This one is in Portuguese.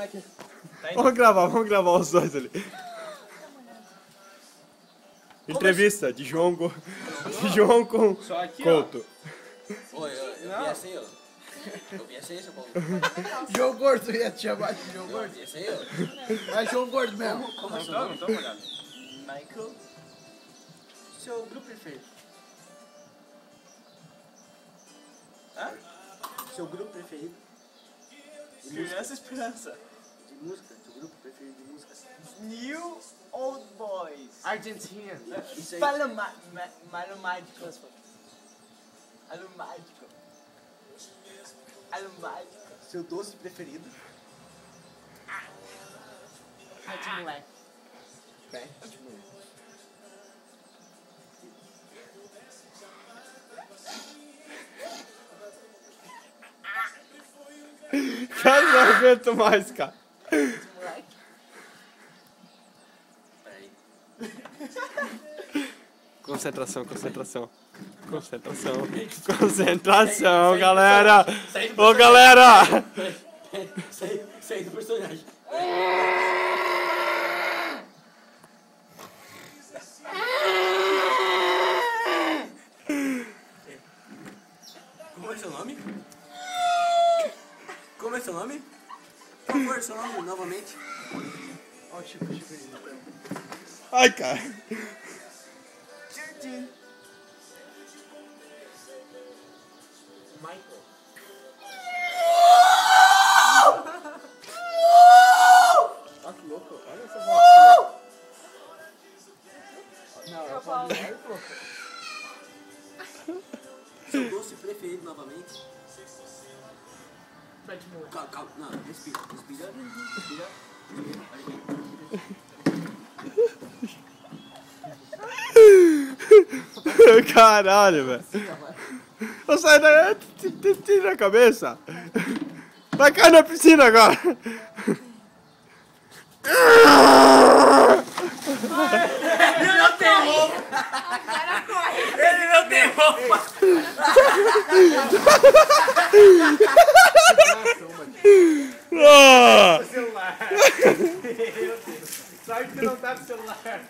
como é que... Vamos gravar os dois ali. Entrevista de João com Só aqui, Couto. Oi, eu vi assim, ó. Eu vi assim, seu povo. João Gordo, ia te chamar de João Eu Gordo. vi assim, ó. É João Gordo mesmo. Como é seu Não nome? tô molhado. Michael. Seu grupo preferido? Hã? Seu grupo preferido? Criança Esperança. De música? Seu grupo preferido de música? New Old Boys. Argentina. Isso aí. Malo mágico. Algo mágico. Algo mágico. Seu doce preferido? Pet moleque. Pet. Cara, não aguento mais, cara. Moleque. Peraí. Concentração, galera. Ô, galera. Saí do personagem. Como é seu nome? Como é seu nome? Por favor, seu nome novamente. Ó o Chico aí. Ai, cara. Michael. Ó que louco. Olha essa voz. Não, eu falo. Olha que louco. Seu doce preferido novamente? Pet moleque. Calma, calma. Não, respira. Respira. Caralho, velho. Eu saio da... Tira a cabeça. Vai cair na piscina agora. Ele não tem roupa. Ele não tem roupa. Ah! Celular. Meu Deus. Sorte que não tá no celular.